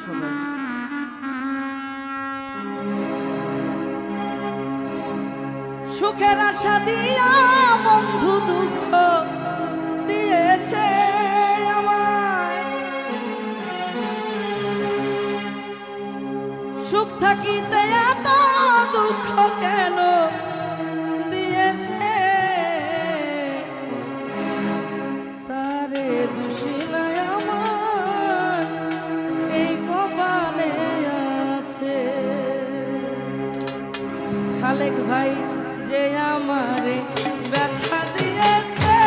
সবাই। সুখের আশা দিয়া বন্ধু দুঃখ দিয়েছে আমায়, সুখ থাকিতে এত দুঃখ কেন দিয়েছে, তারে দোষী নাই আমার এই কপালে আছে। খালেক ভাই যে আমারে ব্যথা দিয়েছে,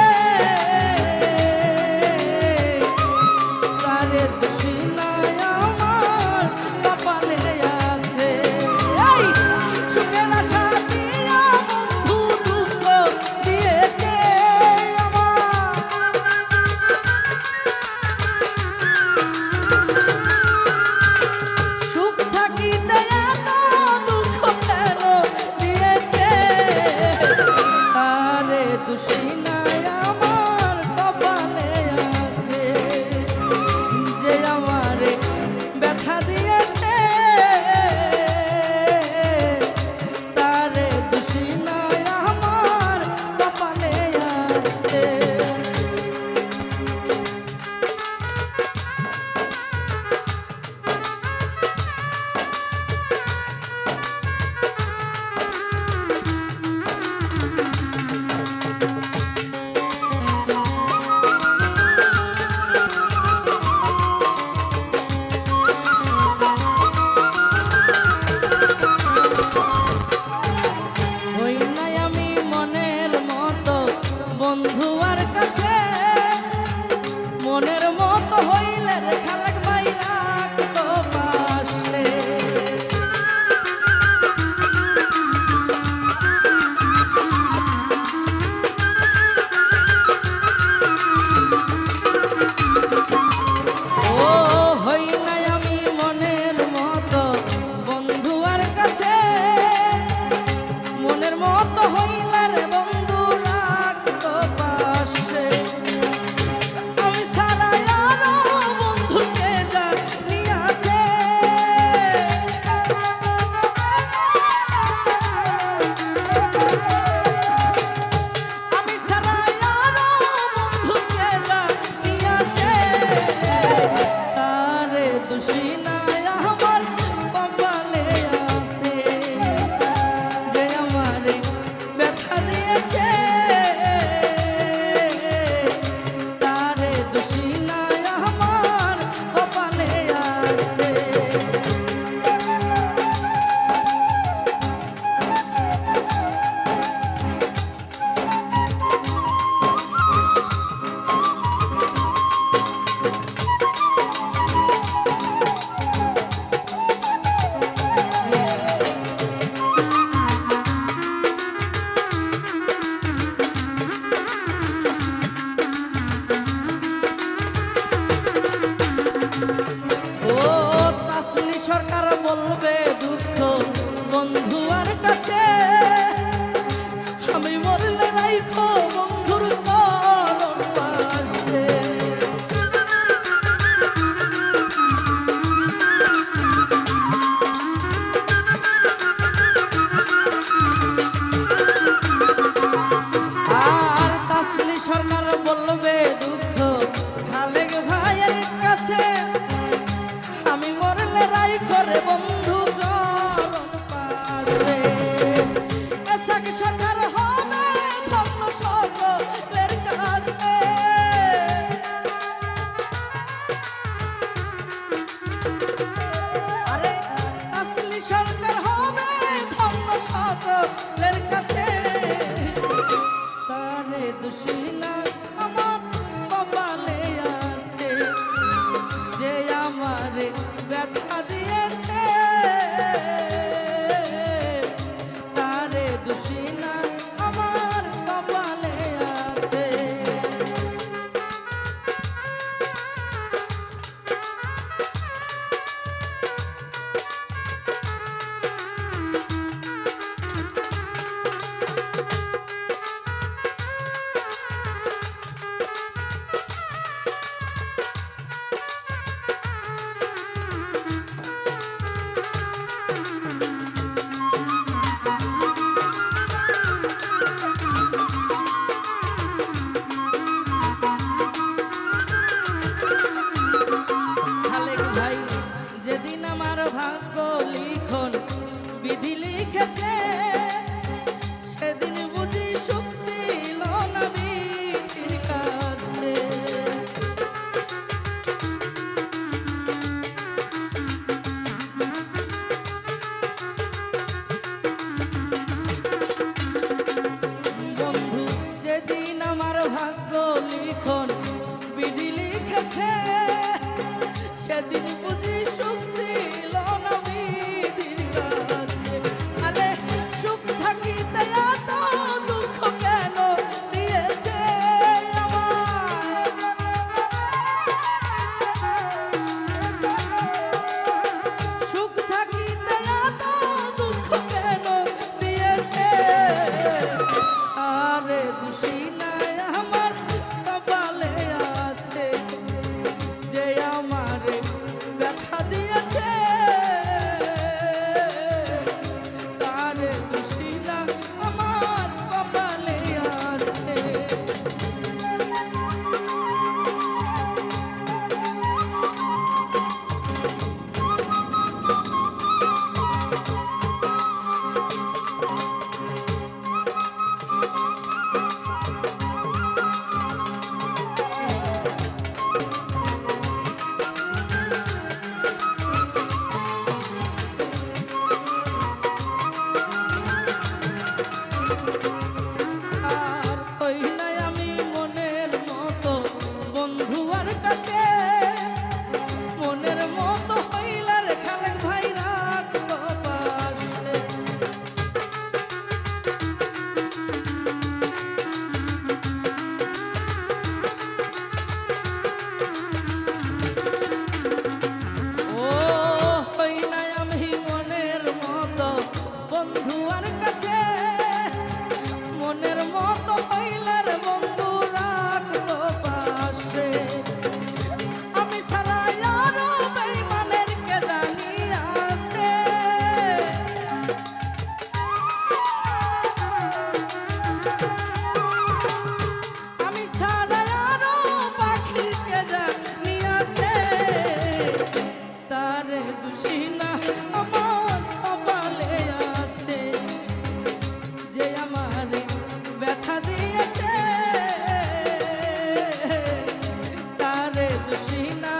তারে দোষী নাই আমার কপালে আছে। এই সুখের আশা দিয়া বন্ধু দুঃখ দিয়েছে আমার, সুখ থাকিতে এত দুঃখ কেন দিয়েছে, তারে দোষী নাই আমার কপালে আছে। যে আমারে ব্যথা দিয়েছে, তারে দোষী নাই আমার কপালে আছে। বন্ধু আর কাছে মনের মতো হইলে খালেক ভাই রাখতো পাশে। ও হই নাই আমি মনের মতো বন্ধু আর কাছে, মনের মতো হইলে রে বন্ধু রাখতো পাশে। আমি ছাড়া আরো বন্ধু দেখা দিয়েছে তারে দোষী না আমার কপালে আছে। আর হই নাই আমি মনের মতো বন্ধুয়ার কাছে, মনের মতো হইলার খালেক ভাই রাখতো পাশে। ও হই নাই আমি মনের মতো বন্ধুয়ার কাছে, মনের মতো হইলার বন্ধু রাখতো পাশে। আমি ছাড়া আরো বেঈমানের কে জানি আছে, আমি ছাড়া আরো পাখির কে জানি আছে। তারে দোষী না আমার কপালে আছে, যে আমার ব্যথা দিয়েছে তারে দোষী না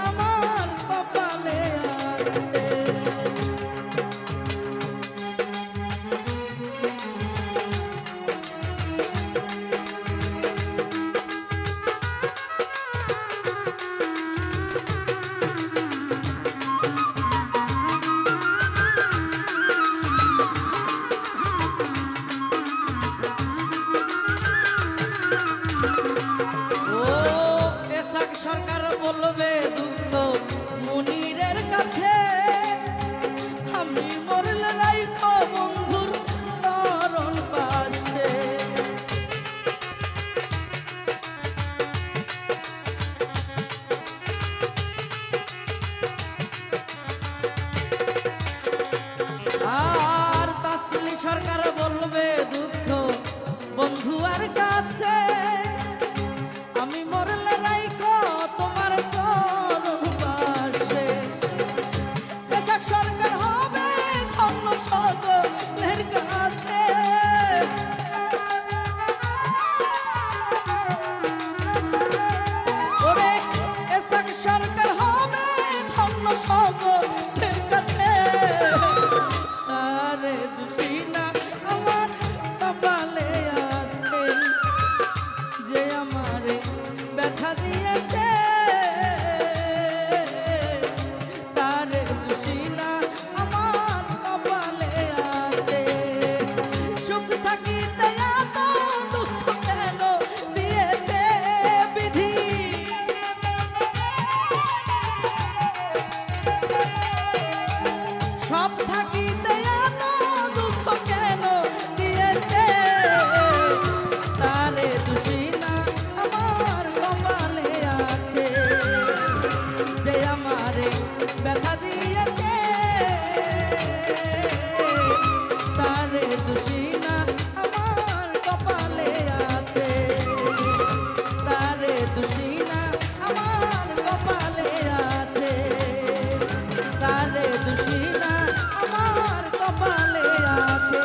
আমার কপালে আছে। ও এসাক সরকার বলবে দুঃখ মুনিরের কাছে, আমি মরলে রাইখো বন্ধুর চরণ পাশে। আর তাসলি সরকার বলবে দুঃখ বন্ধুয়ার কাছে, আমি মরলে রাইখো তোমার চরণ পাশে। এসাক সরকার হবে ধন্য সকলের কাছে, ওরে এসাক সরকার হবে ধন্য সকলের কাছে। তারে দোষী না আমার কপালে আছে, যে আমারে ব্যথা দিয়েছে তারে দোষী না আমার কপালে আছে। সুখ থাকিতে এত দুঃখ কেন দিয়েছে বিধি, সব থাকিতে এত দুঃখ কেন দিয়েছে তারে দোষী না আমার কপালে আছে, যে আমারে ব্যথা দিয়েছে তারে দোষী না আমার কপালে আছে, তারে দোষী না আমার কপালে আছে, তারে দোষী না আমার কপালে আছে,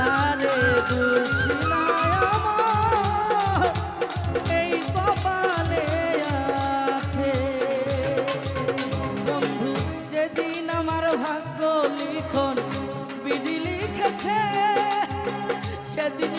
তারে দোষী না আমার এই কপালে আছে। বন্ধু যেদিন আমার ভাগ্য লিখন বিধি লিখেছে, সেদিন